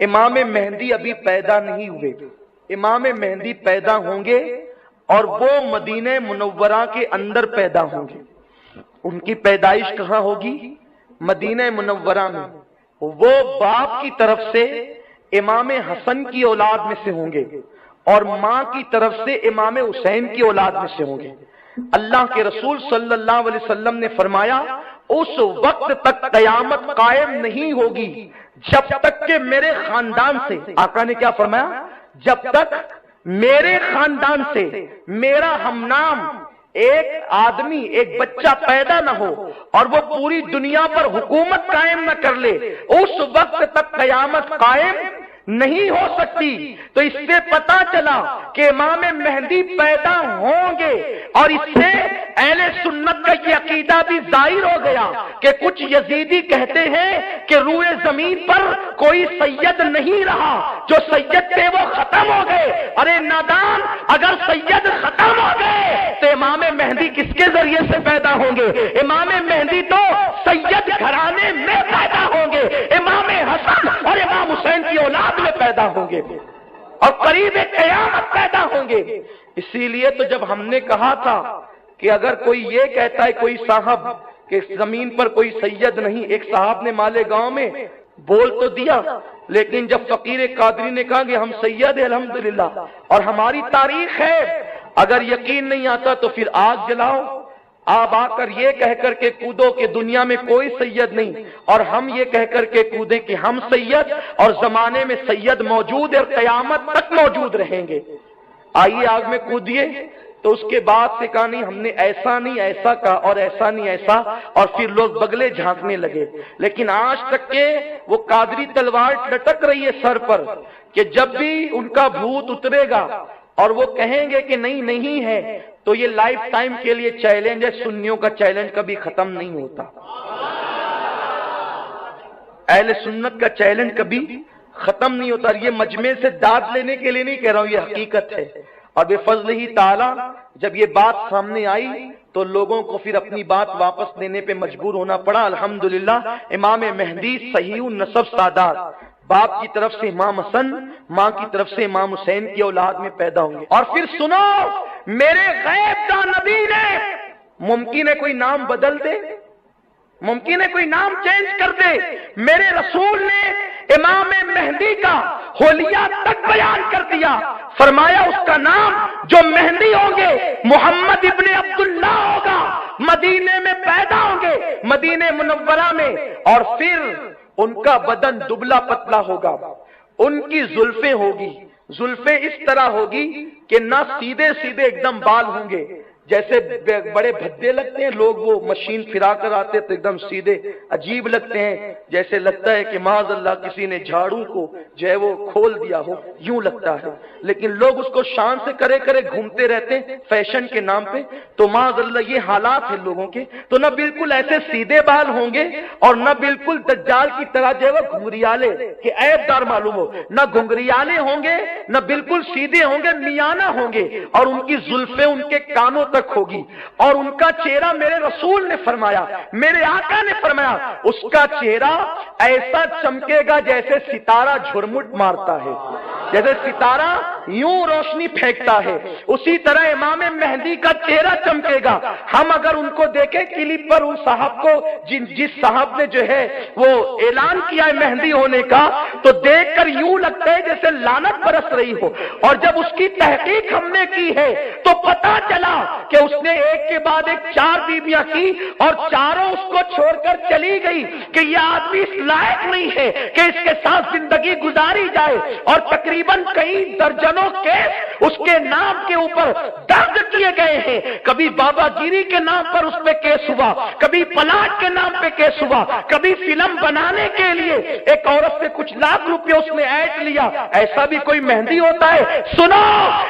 امام مہدی ابھی پیدا نہیں ہوئے، امام مہدی پیدا ہوں گے اور وہ مدینہ منورہ کے اندر پیدا ہوں گے۔ ان کی پیدائش کہاں ہوگی؟ مدینہ منورہ میں۔ وہ باپ کی طرف سے امام حسن کی اولاد میں سے ہوں گے اور ماں کی طرف سے امام حسین کی اولاد میں سے ہوں گے۔ اللہ کے رسول صلی اللہ علیہ وسلم نے فرمایا اس وقت تک قیامت قائم نہیں ہوگی جب تک کہ میرے خاندان سے، آقا نے کیا فرمایا؟ جب تک میرے خاندان سے میرا ہم نام ایک آدمی، ایک بچہ پیدا نہ ہو اور وہ پوری دنیا پر حکومت قائم نہ کر لے، اس وقت تک قیامت قائم نہیں ہو سکتی۔ تو اس سے پتا چلا کہ امام مہدی پیدا ہوں گے، اور اس سے اہل سنت کا یہ عقیدہ بھی ظاہر ہو گیا کہ کچھ یزیدی کہتے ہیں کہ روئے زمین پر کوئی سید نہیں رہا، جو سید تھے وہ ختم ہو گئے۔ ارے نادان، اگر سید ختم ہو گئے تو امام مہدی کس کے ذریعے سے پیدا ہوں گے؟ امام مہدی تو سید گھرانے میں پیدا ہوں گے، امام حسن اور امام حسین کی اولاد میں پیدا ہوں گے اور قریب قیامت پیدا ہوں گے۔ اسی لیے تو جب ہم نے کہا تھا کہ اگر کوئی یہ کہتا ہے کوئی صاحب کہ زمین پر کوئی سید نہیں، ایک صاحب نے مالے گاؤں میں بول تو دیا، لیکن جب فقیر قادری نے کہا کہ ہم سید ہیں الحمدللہ اور ہماری تاریخ ہے، اگر یقین نہیں آتا تو پھر آگ جلاؤ، آپ آ کر یہ کہہ کر کے کودو کہ دنیا میں کوئی سید نہیں، اور ہم یہ کہہ کر کے کودیں کہ ہم سید اور زمانے میں سید موجود ہے اور قیامت تک موجود رہیں گے۔ آئیے آگ میں کودیے۔ تو اس کے بعد سے کہا نہیں ہم نے ایسا نہیں ایسا کہا اور ایسا نہیں ایسا، اور پھر لوگ بگلے جھانکنے لگے۔ لیکن آج تک کے وہ قادری تلوار لٹک رہی ہے سر پر کہ جب بھی ان کا بھوت اترے گا اور وہ کہیں گے کہ نہیں ہے، تو یہ لائف ٹائم کے لیے چیلنج ہے، سنیوں کا چیلنج کبھی ختم نہیں ہوتا، اہل سنت کا چیلنج کبھی ختم نہیں ہوتا۔ یہ مجمع سے داد لینے کے لیے نہیں کہہ رہا ہوں، یہ حقیقت ہے۔ اور بے فضل ہی تعالی جب یہ بات سامنے آئی تو لوگوں کو پھر اپنی بات واپس لینے پہ مجبور ہونا پڑا۔ الحمدللہ امام مہدی صحیح النسب سادات، باپ کی طرف سے امام حسن، ماں کی طرف سے امام حسین کی اولاد میں پیدا ہوں گے۔ اور پھر سنو، میرے غیب کا نبی نے، ممکن ہے کوئی نام بدل دے، ممکن ہے کوئی نام چینج کر دے، میرے رسول نے امام مہدی کا حلیہ تک بیان کر دیا، فرمایا اس کا نام جو مہدی ہوں گے محمد ابن عبداللہ ہوگا، مدینے میں پیدا ہوں گے، مدینہ منورہ میں، اور پھر ان کا بدن دبلا پتلا ہوگا، ان کی زلفیں ہوگی، زلفیں اس طرح ہوگی کہ نہ سیدھے سیدھے ایک دم بال ہوں گے، جیسے بڑے بھدے لگتے ہیں لوگ، وہ مشین پھرا کر آتے تو ایک دم سیدھے عجیب لگتے ہیں، جیسے لگتا ہے کہ معاذ اللہ کسی نے جھاڑو کو جو ہے وہ کھول دیا ہو، یوں لگتا ہے۔ لیکن لوگ اس کو شان سے کرے گھومتے رہتے ہیں فیشن کے نام پہ، تو معاذ اللہ یہ حالات ہیں لوگوں کے۔ تو نہ بالکل ایسے سیدھے بال ہوں گے اور نہ بالکل دجال کی طرح جو ہے وہ گھنگریالے کہ عیب دار معلوم ہو، نہ گھنگریالے ہوں گے نہ بالکل سیدھے ہوں گے، میانہ ہوں گے، اور ان کی زلفیں ان کے کانوں تک ہوگی، اور ان کا چہرہ میرے رسول نے فرمایا، میرے آقا نے فرمایا اس کا چہرہ ایسا چمکے گا جیسے ستارہ جھرمٹ مارتا ہے، جیسے ستارہ یوں روشنی پھینکتا ہے، اسی طرح امام مہدی کا چہرہ چمکے گا۔ ہم اگر ان کو دیکھیں کلپ پر، ان صاحب کو جس صاحب نے جو ہے وہ اعلان کیا ہے مہدی ہونے کا، تو دیکھ کر یوں لگتا ہے جیسے لعنت برس رہی ہو، اور جب اس کی تحقیق ہم نے کی ہے تو پتا چلا کہ اس نے ایک کے بعد ایک 4 بیویاں کی اور چاروں اس کو چھوڑ کر چلی گئی کہ یہ آدمی اس لائق نہیں ہے کہ اس کے ساتھ زندگی گزاری جائے، اور تقریباً کئی درجنوں کیس اس کے نام کے اوپر درج کیے گئے ہیں۔ کبھی بابا گیری کے نام پر اس پہ کیس ہوا، کبھی پلاٹ کے نام پہ کیس ہوا، کبھی فلم بنانے کے لیے ایک عورت سے کچھ لاکھ روپے اس نے ایڈ لیا۔ ایسا بھی کوئی مہندی ہوتا ہے؟ سنو،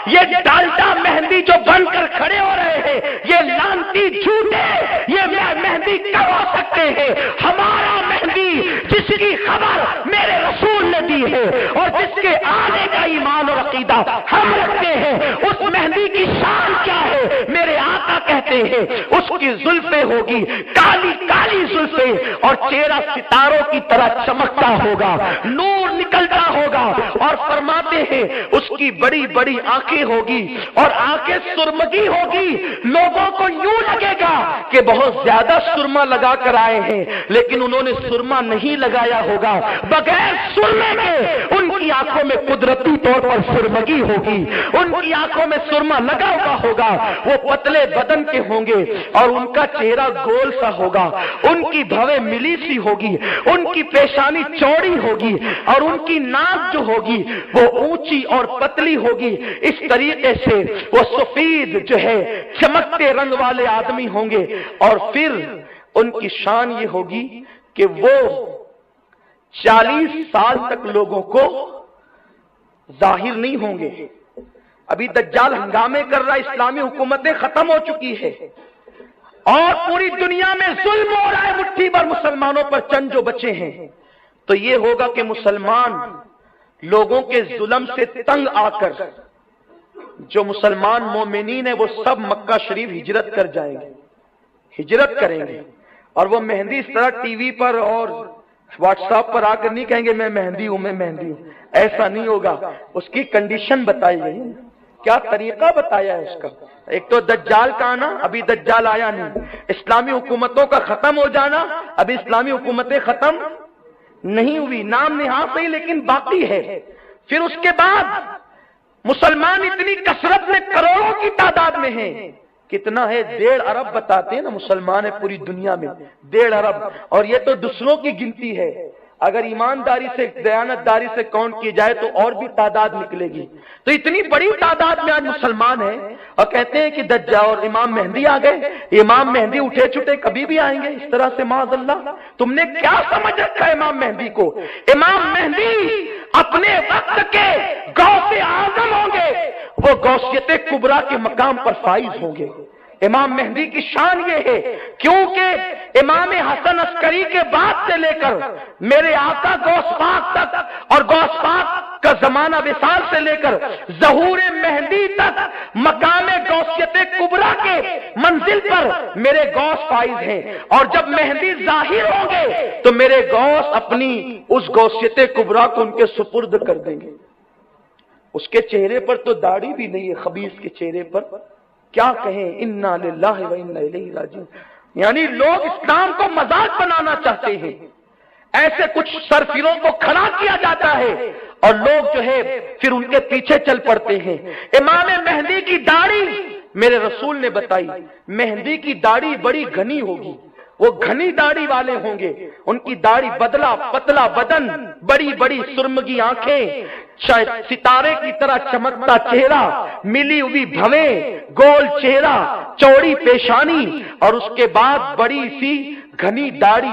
یہ ڈالٹا مہندی جو بن کر کھڑے ہو رہے ہیں، یہ لانتی جھوٹے، یہ مہندی کب ہو سکتے ہیں؟ ہمارا مہندی جس کی خبر میرے رسول نے دی ہے اور جس کے آنے کا ایمان اور عقیدہ ہم رکھتے ہیں، اس مہندی کی شان کیا ہے؟ میرے آقا کہتے ہیں اس کی زلفیں ہوگی کالی کالی زلفیں، اور چہرہ ستاروں کی طرح چمکتا ہوگا، نور نکلتا ہوگا फरमाते हैं उसकी बड़ी बड़ी आंखें होगी और आंखें सुरमगी होगी। लोगों को यूं लगेगा कि बहुत ज्यादा सुरमा लगा कर आए हैं, लेकिन उन्होंने सुरमा नहीं लगाया होगा। बगैर सुरमे के उनकी आंखों में कुदरती तौर पर सुरमगी होगी, उनकी आंखों में सुरमा लगा हुआ होगा। वो पतले बदन के होंगे और उनका चेहरा गोल सा होगा, उनकी भवें मिली सी होगी, उनकी पेशानी चौड़ी होगी और उनकी नाक जो होगी वो ऊंची और पतली होगी। इस तरीके से वो सफेद जो है चमकते रंग वाले आदमी होंगे। और फिर उनकी शान ये होगी कि वो 40 साल तक लोगों को जाहिर नहीं होंगे। अभी दज्जाल हंगामे कर रहा है, इस्लामी हुकूमतें खत्म हो चुकी है और पूरी दुनिया में जुल्म हो रहा है मुट्ठी भर मुसलमानों पर, चंद जो बचे हैं। तो ये होगा कि मुसलमान लोगों के जुल्म से तंग आकर जो मुसलमान मोमिनीन है वो सब मक्का शरीफ हिजरत कर जाएंगे, हिजरत करेंगे। और वो मेहंदी इस तरह टीवी पर और व्हाट्सएप पर आकर नहीं कहेंगे मैं मेहंदी हूं, मैं मेहंदी हूं, ऐसा नहीं होगा। उसकी कंडीशन बताई गई, क्या तरीका बताया है उसका। एक तो दज्जाल का आना, अभी दज्जाल आया नहीं। इस्लामी हुकूमतों का खत्म हो जाना, अभी इस्लामी हुकूमतें खत्म नहीं हुई, नाम निहार सही लेकिन बाकी है। फिर उसके बाद मुसलमान इतनी कसरत में करोड़ों की तादाद में हैं। कितना है? 1.5 अरब बताते हैं ना मुसलमान है पूरी दुनिया में, 1.5 अरब। और ये तो दूसरों की गिनती है, अगर ईमानदारी से दयानतदारी से काउंट की जाए तो और भी तादाद निकलेगी। तो इतनी बड़ी तादाद में आज मुसलमान है और कहते हैं कि दज्जाल और इमाम मेहंदी आ गए। इमाम मेहंदी उठे छुटे कभी भी आएंगे इस तरह से, माअज़ल्लाह। तुमने क्या समझ रखा है इमाम मेहंदी को? इमाम मेहंदी अपने वक्त के गौसे आजम होंगे, वो गौसियत कुबरा के मकाम पर फाइज होंगे। इमाम मेहंदी की शान ये है क्योंकि इमाम हसन अस्करी के बाद से लेकर मेरे आका गौस पाक तक और गौस पाक का जमाना विसाल से लेकर ज़हूर मेहंदी तक मकाम गौसियत कुबरा के मंजिल पर मेरे गौस फाइज हैं। और जब मेहंदी जाहिर होंगे तो मेरे गौस अपनी उस गौसियत कुबरा को उनके सुपुर्द कर देंगे। उसके चेहरे पर तो दाढ़ी भी नहीं है, खबीस के चेहरे पर क्या कहें, इन्ना लिल्लाहि व इन्ना इलैहि राजिऊन। यानी लोग इस्लाम को मजाक बनाना चाहते हैं, ऐसे कुछ सरफिरों को खड़ा किया जाता है और लोग जो है फिर उनके पीछे चल पड़ते हैं। इमाम मेहंदी की दाढ़ी मेरे रसूल ने बताई, मेहंदी की दाढ़ी बड़ी घनी होगी, वो घनी दाढ़ी वाले होंगे। उनकी दाढ़ी बदला पतला बदन, बड़ी बड़ी सुरमगी आंखें, सितारे की तरह चमकता चेहरा, मिली हुई भवें, गोल चेहरा, चौड़ी पेशानी और उसके बाद बड़ी सी घनी दाढ़ी।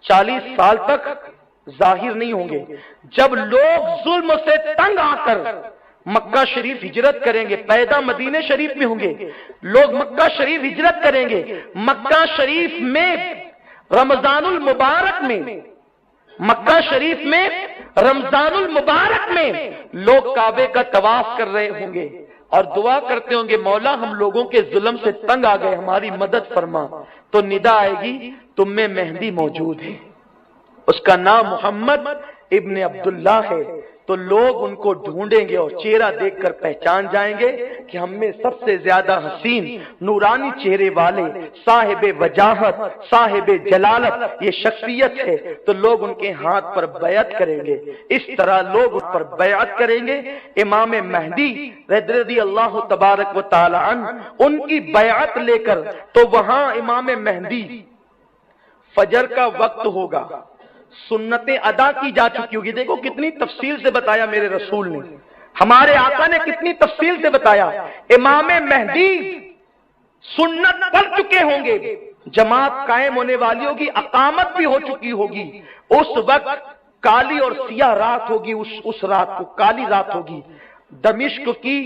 40 साल तक जाहिर नहीं होंगे। जब लोग जुल्म से तंग आकर मक्का शरीफ हिजरत करेंगे, पैदा मदीने शरीफ में होंगे, लोग मक्का शरीफ हिजरत करेंगे। मक्का शरीफ में रमजानुल मुबारक में, मक्का शरीफ में रमजानुल मुबारक में लोग काबे का तवाफ कर रहे होंगे और दुआ करते होंगे मौला हम लोगों के जुल्म से तंग आ गए, हमारी मदद फरमा। तो निदा आएगी तुम में मेहंदी मौजूद है, उसका नाम मोहम्मद इब्न अब्दुल्ला है। तो लोग उनको ढूंढेंगे और चेहरा देखकर पहचान जाएंगे कि हम में सबसे ज्यादा हसीन नूरानी चेहरे वाले साहिबे वजाहत, साहिबे जलालत ये शख्सियत है। तो लोग उनके हाथ पर बैअत करेंगे। इस तरह लोग उस पर बैअत करेंगे। इमाम मेहदी रज़ियल्लाहु तबारक व तआला अन्हु उनकी बैअत लेकर तो वहां इमाम मेहदी फजर का वक्त होगा, सुन्नतें अदा की जा चुकी होगी। देखो कितनी तफसील से बताया मेरे रसूल ने, हमारे आका ने कितनी तफसील से बताया। इमाम मेहदी सुन्नत पढ़ चुके होंगे, जमात कायम होने वाली होगी, अकामत भी हो चुकी होगी। उस वक्त काली और सियाह रात होगी, उस रात को काली रात होगी। दमिश्क की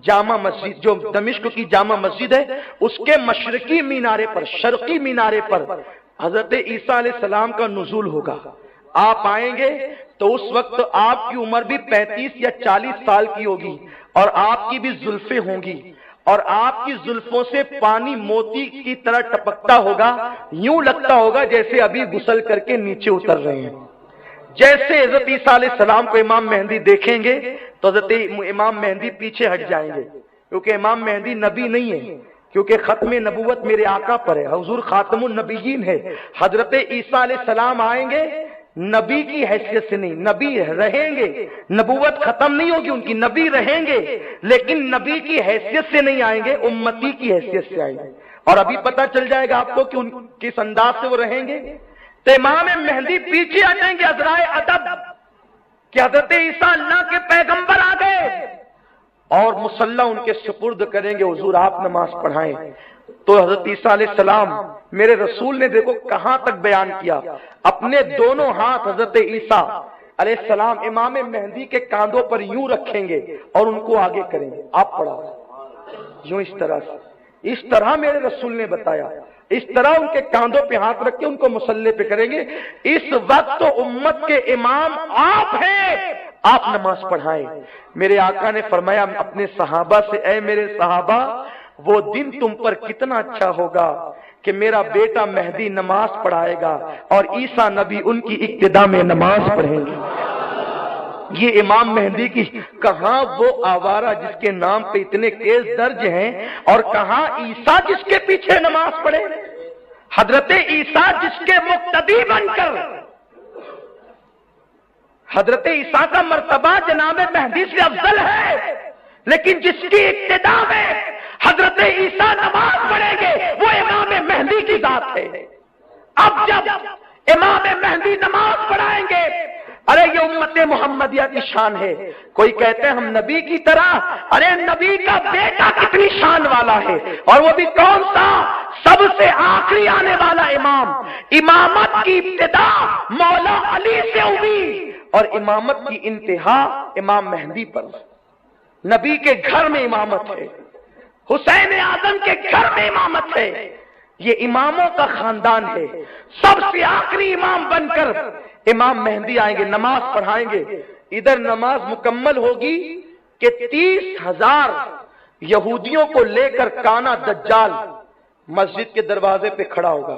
जामा मस्जिद, जो दमिश्क की जामा मस्जिद है, उसके मशरकी मीनारे पर, शर्की मीनारे पर हजरत ईसा अलैहिस्सलाम का नुज़ूल होगा। आप आएंगे तो उस वक्त आपकी उम्र भी 35 या 40 साल की होगी और आपकी भी जुल्फें होंगी और आपकी जुल्फों से पानी मोती की तरह टपकता होगा, यूं लगता होगा जैसे अभी गुसल करके नीचे उतर रहे हैं। जैसे हजरत ईसा अलैहिस्सलाम को इमाम मेहदी देखेंगे तो हजरत इमाम मेहदी पीछे हट जाएंगे, क्योंकि इमाम मेहदी नबी नहीं है, क्योंकि खत्म नबूवत मेरे आका पर है, हुजूर खातमुन नबीयीन है। हजरत ईसा अलैहिस्सलाम आएंगे नबी की हैसियत से नहीं, नबी रहेंगे, नबूवत खत्म नहीं होगी उनकी, नबी रहेंगे, लेकिन नबी की हैसियत से नहीं आएंगे, उम्मती की हैसियत से आएंगे। और अभी पता चल जाएगा आपको कि उन किस अंदाज से वो रहेंगे। तो इमाम मेहदी पीछे हटेंगे अज़राए अदब कि हजरत ईसा अल्लाह के पैगंबर आ गए, और मुसल्ला उनके सुपुर्द करेंगे, हुजूर आप नमाज पढ़ाएं। तो हजरत ईसा अलैहिस्सलाम मेरे रसूल ने देखो कहां तक बयान किया, अपने दोनों हाथ हजरत ईसा अलैहिस्सलाम इमाम मेहदी के कांधों पर यूं रखेंगे और उनको आगे करेंगे, आप पढ़ा यूं इस तरह से, इस तरह मेरे रसूल ने बताया, इस तरह उनके कांधों पे हाथ रख के उनको मुसल्ले पे करेंगे। इस वक्त तो उम्मत के इमाम आप हैं, आप नमाज पढ़ाएं। मेरे आका ने फरमाया अपने सहाबा से, ऐ मेरे सहाबा वो दिन तुम पर कितना अच्छा होगा कि मेरा बेटा मेहदी नमाज पढ़ाएगा और ईसा नबी उनकी इक्तिदा में नमाज पढ़ेंगे। ये इमाम मेहदी की कहां वो आवारा जिसके नाम पे इतने केस दर्ज हैं, और कहां ईसा जिसके पीछे नमाज पढ़े, हजरत ईसा जिसके मुक्तदी बनकर, हजरत ईसा का मर्तबा जनाब मेहदी से अफजल है, लेकिन जिसकी इक्तिदा में हजरत ईसा नमाज पढ़ेंगे वो इमाम मेहदी की जात है। अब जब इमाम मेहदी नमाज पढ़ाएंगे, अरे ये उम्मत मोहम्मदिया की शान है। कोई कहते हैं हम नबी की तरह, अरे नबी का बेटा कितनी शान वाला है, और वो भी कौन सा, सबसे आखिरी आने वाला इमाम। इमामत की इब्तिदा मौला अली से हुई और इमामत की इंतहा इमाम मेहदी पर। नबी के घर में इमामत है, हुसैन आजम के घर में इमामत है, ये इमामों का खानदान है। सबसे आखिरी इमाम बनकर इमाम मेहदी आएंगे, नमाज पढ़ाएंगे। इधर नमाज मुकम्मल होगी कि 30,000 यहूदियों को लेकर काना दज्जाल मस्जिद के दरवाजे पे खड़ा होगा।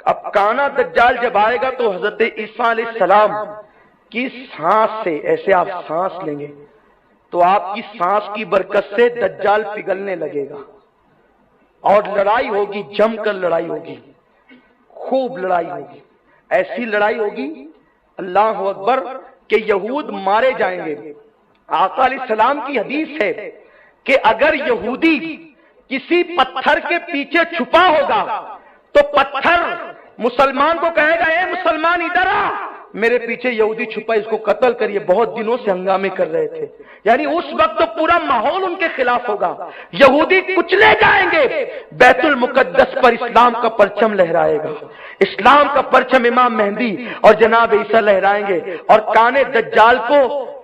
अब काना दज्जाल जब आएगा तो हजरत ईसा अलैहिस्सलाम की सांस से, ऐसे आप सांस लेंगे तो आपकी सांस की बरकत से दज्जाल पिघलने लगेगा, और लड़ाई होगी, जमकर लड़ाई होगी, खूब लड़ाई होगी। ऐसी लड़ाई होगी अल्लाह अकबर कि यहूद मारे जाएंगे। आका अलैहिस्सलाम की हदीस है कि अगर यहूदी किसी पत्थर के पीछे छुपा होगा तो पत्थर मुसलमान को कहेगा, ए मुसलमान इधर आ, मेरे पीछे यहूदी छुपा, इसको कत्ल करिए, बहुत दिनों से हंगामे कर रहे थे। यानी उस वक्त तो पूरा माहौल उनके खिलाफ होगा, यहूदी कुचले जाएंगे। बैतुल मुकद्दस पर इस्लाम का परचम लहराएगा, इस्लाम का परचम इमाम मेहदी और जनाब ईसा लहराएंगे, और काने दज्जाल को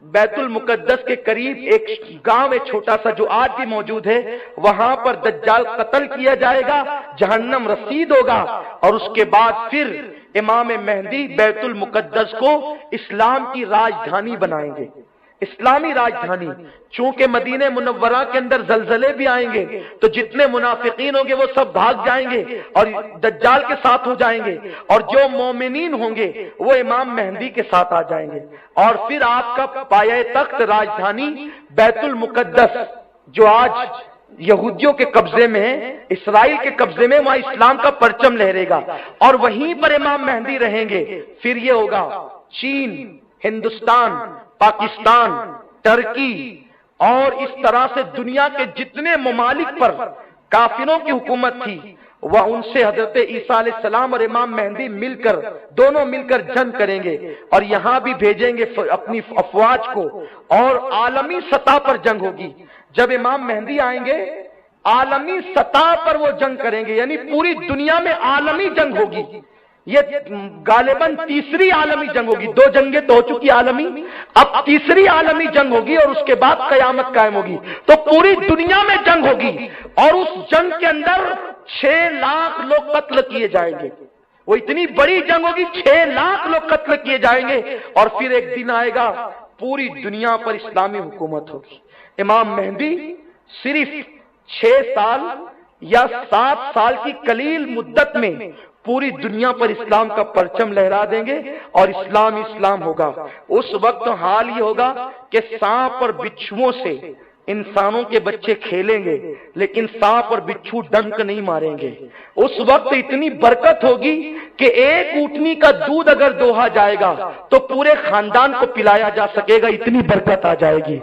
बैतुल मुकद्दस के करीब एक गांव है छोटा सा जो आज भी मौजूद है, वहां पर दज्जाल कत्ल किया जाएगा, जहन्नम रसीद होगा, और उसके बाद फिर इमाम मेहदी बैतुल मुकद्दस को इस्लाम की राजधानी बनाएंगे, इस्लामी राजधानी। चूंकि मदीने मुनव्वरा के अंदर जलजले भी आएंगे तो जितने मुनाफिकीन होंगे वो सब भाग जाएंगे और दज्जाल के साथ हो जाएंगे, और जो मोमिनीन होंगे वो इमाम मेहदी के साथ आ जाएंगे, और फिर आपका पाये तख्त राजधानी बैतुल मुकद्दस जो आज यहूदियों के कब्जे में है, इसराइल के कब्जे में, वहां इस्लाम का परचम लहरेगा, और वहीं पर इमाम मेहदी रहेंगे। फिर ये होगा चीन, हिंदुस्तान, पाकिस्तान, टर्की और इस तरह से दुनिया के जितने ममालिक पर काफिरों की हुकूमत थी, वह उनसे हजरत ईसा अलैहिस्सलाम और इमाम मेहदी मिलकर, दोनों मिलकर जंग करेंगे, और यहां भी भेजेंगे अपनी अफवाज को, और आलमी सतह पर जंग होगी। जब इमाम मेहदी आएंगे आलमी सतह पर वो जंग करेंगे, यानी पूरी दुनिया में आलमी जंग होगी। ये गालिबन तीसरी आलमी जंग होगी, 2 जंगें तो हो चुकी आलमी, अब तीसरी आलमी जंग होगी, और उसके बाद कयामत कायम होगी। तो पूरी दुनिया में जंग होगी, और उस जंग के अंदर 6 लाख लोग कत्ल किए जाएंगे। वो इतनी बड़ी जंग होगी, 6 लाख लोग कत्ल किए जाएंगे, और फिर एक दिन आएगा पूरी दुनिया पर इस्लामी हुकूमत होगी। इमाम मेहदी सिर्फ 6 साल या 7 साल की कलील मुद्दत में पूरी दुनिया पर इस्लाम का परचम लहरा देंगे और इस्लाम इस्लाम होगा। उस वक्त हाल ये होगा कि सांप और बिच्छुओं से इंसानों के बच्चे खेलेंगे, लेकिन सांप और बिच्छू डंक नहीं मारेंगे। उस वक्त इतनी बरकत होगी कि एक ऊँटनी का दूध अगर दोहा जाएगा तो पूरे खानदान को पिलाया जा सकेगा, इतनी बरकत आ जाएगी।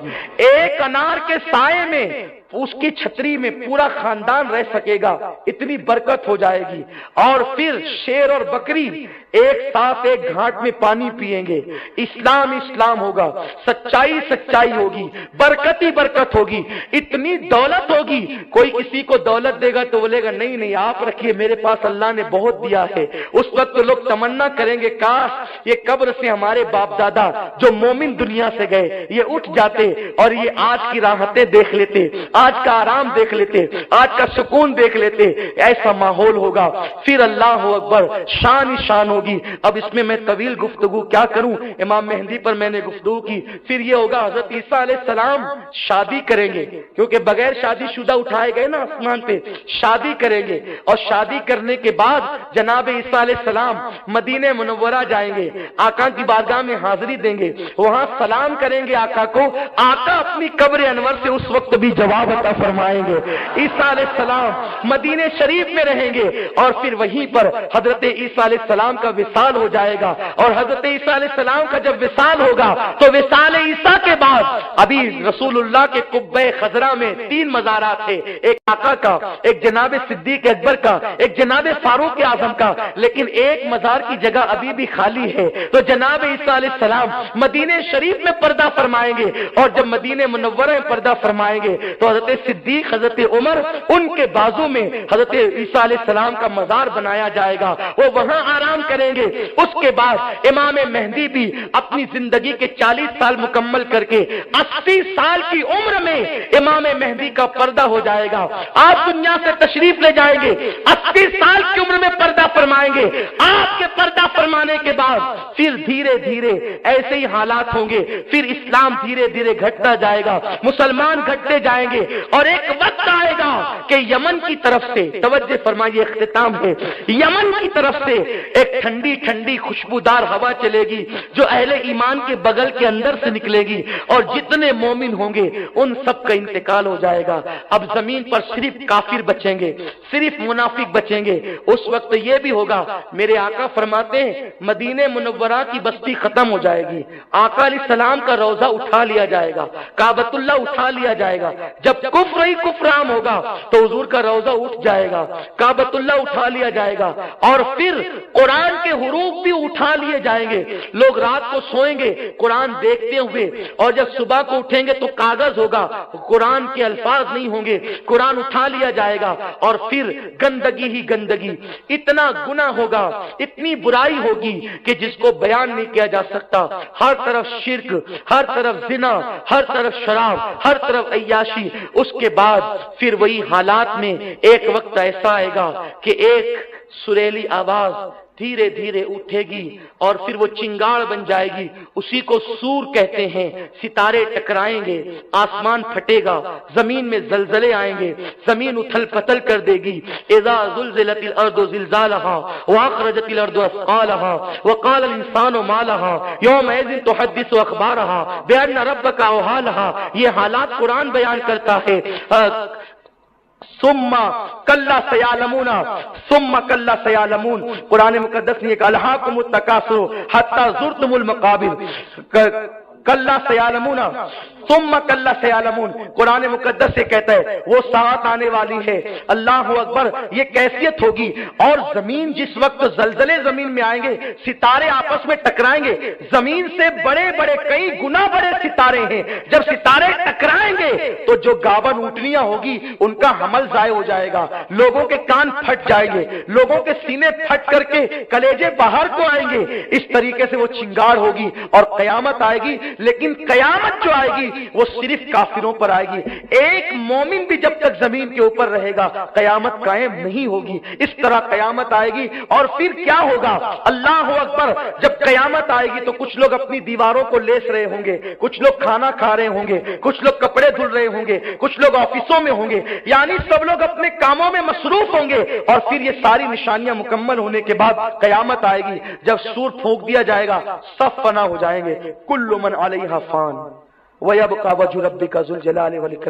एक अनार के साए में, उसकी छतरी में पूरा खानदान रह सकेगा, इतनी बरकत हो जाएगी। और फिर शेर और बकरी एक साथ एक घाट में पानी पिएंगे। इस्लाम इस्लाम होगा, सच्चाई सच्चाई होगी, बरकत ही बरकत होगी, इतनी दौलत होगी। कोई किसी को दौलत देगा तो बोलेगा नहीं नहीं आप रखिए, मेरे पास अल्लाह ने बहुत दिया है। उस वक्त लोग तमन्ना करेंगे काश ये कब्र से हमारे बाप दादा जो मोमिन दुनिया से गए ये उठ जाते और ये आज की राहतें देख लेते, आज का आराम देख लेते, आज का सुकून देख लेते। ऐसा माहौल होगा। फिर अल्लाह अकबर, शान ही शान होगी। अब इसमें मैं तवील गुफ्तगू क्या करूं, इमाम मेहंदी पर मैंने गुफ्तगू की। फिर ये होगा हजरत ईसा अलैहिस्सलाम शादी करेंगे, क्योंकि बगैर शादीशुदा उठाए गए ना आसमान पे, शादी करेंगे। और शादी करने के बाद जनाब ईसा अलैहिस्सलाम मदीने मुनव्वरा जाएंगे, आका की बारगाह में हाजिरी देंगे, वहां सलाम करेंगे आका को। आका अपनी कब्र अनवर से उस वक्त भी जवाब अता फरमाएंगे। ईसा अलैहिस्सलाम मदीने शरीफ में रहेंगे और फिर वहीं पर हजरत ईसा अलैहिस्सलाम का विसाल हो जाएगा। और हजरत ईसा अलैहिस्सलाम का जब विसाल होगा तो विसाल ईसा के बाद अभी रसूलुल्लाह के कुब्बे खजरा में 3 मज़ारात थे, एक आका का, एक जनाब सिद्दीक अकबर का, एक जनाब फारूक आजम का, लेकिन एक मज़ार की जगह अभी भी खाली है। तो जनाब ईसा अलैहिस्सलाम मदीने शरीफ में पर्दा फरमाएंगे और जब मदीने मुनव्वरा में पर्दा फरमाएंगे तो हजरत सिद्दीक, हजरत उमर, उनके बाजू में हजरत ईसा अलैहिस्सलाम का मज़ार बनाया जाएगा, वो वहां आराम करेंगे। उसके बाद इमाम मेहंदी भी अपनी जिंदगी के 40 साल मुकम्मल करके 80 साल की उम्र में इमाम मेहंदी का पर्दा हो जाएगा। आप दुनिया से तशरीफ ले जाएंगे, 80 साल की उम्र में पर्दा फरमाएंगे। आपके पर्दा फरमाने के बाद फिर धीरे धीरे ऐसे ही हालात होंगे, फिर इस्लाम धीरे धीरे घटता जाएगा, मुसलमान घटते जाएंगे और एक वक्त आएगा कि यमन की तरफ से, तवज्जो फरमाइए इख्तिताम है, यमन की तरफ से एक ठंडी ठंडी खुशबूदार हवा चलेगी जो अहले ईमान के बगल के अंदर से निकलेगी और जितने मोमिन होंगे उन सब का इंतकाल हो जाएगा। अब जमीन पर सिर्फ काफिर बचेंगे, सिर्फ मुनाफिक बचेंगे। उस वक्त ये भी होगा, मेरे आका फरमाते हैं मदीने मुनव्वरा की बस्ती खत्म हो जाएगी, आका अलैहिस्सलाम का रोजा उठा लिया जाएगा, काबतुल्लाह उठा लिया जाएगा। जब कुफ्र ही कुफ्र आम होगा तो हुजूर का रोजा उठ जाएगा, काबतुल्लाह उठा लिया जाएगा और फिर कुरान के हुरूफ भी उठा लिए जाएंगे। लोग रात को सोएंगे कुरान देखते हुए और जब सुबह को उठेंगे तो कागज होगा, कुरान के अल्फाज नहीं होंगे, कुरान उठा लिया जाएगा और फिर गंदगी ही गंदगी, इतना गुनाह होगा, इतनी बुराई होगी कि जिसको बयान नहीं किया जा सकता। हर तरफ शिर्क, हर तरफ जिना, हर तरफ शराब, हर तरफ अय्याशी। उसके बाद फिर वही हालात में एक वक्त ऐसा आएगा कि एक सुरीली आवाज धीरे धीरे उठेगी और फिर वो चिंगाड़ बन जाएगी, उसी को सूर कहते हैं। सितारे टकराएंगे, आसमान फटेगा, जमीन में जलजले आएंगे, जमीन उथल पथल कर देगी। इज़ा ज़ुल्ज़िलतिल अर्दु ज़िलज़ालहा व अख़रजतिल अर्दु अस्क़ालहा व क़ालल इंसानु मा लहा यौमइज़िन तुहद्दिसु अख़बारहा बिअन्न रब्बका औहालहा। ये हालात कुरान बयान करता है। सुम्मा कल्ला सयालमूना, सुम्मा कल्ला सयालमून, कुरान मुक़द्दस ने कहा अलहाकुमुत तकासुर हत्ता ज़ुरतुमुल मक़ाबिर, कल्ला सयालमूना सुम्मा कल्ला सयालमून, कुरान मुकद्दस से कहता है वो साथ आने वाली है। अल्लाह अकबर, ये कैफियत होगी। और जमीन जिस वक्त जलजले जमीन में आएंगे, सितारे आपस में टकराएंगे, जमीन से बड़े बड़े कई गुना बड़े सितारे हैं, जब सितारे टकराएंगे तो जो गावन ऊँटनियां होगी उनका हमल जाय हो जाएगा, लोगों के कान फट जाएंगे, लोगों के सीने फट करके कलेजे बाहर को आएंगे। इस तरीके से वो चिंगार होगी और कयामत आएगी। लेकिन कयामत जो आएगी وہ صرف کافروں پر آئے گی. ایک مومن بھی جب تک زمین کے اوپر رہے گا قیامت قائم نہیں ہوگی. اس طرح قیامت آئے گی. اور پھر کیا ہوگا؟ اللہ اکبر. جب قیامت آئے گی تو کچھ لوگ اپنی دیواروں کو لیس رہے ہوں گے, کچھ لوگ کھانا کھا رہے ہوں گے, کچھ لوگ کپڑے دھل رہے ہوں گے, کچھ لوگ آفسوں میں ہوں گے, یعنی سب لوگ اپنے کاموں میں مصروف ہوں گے. اور پھر یہ ساری نشانیاں مکمل ہونے کے بعد قیامت آئے گی. جب سور پھونک دیا جائے گا سب فنا ہو جائیں گے. کل من علیہا فان وَيَبْقَى وَجْهُ رَبِّكَ ذُو الْجَلَالِ وَالْإِكْرَامِ.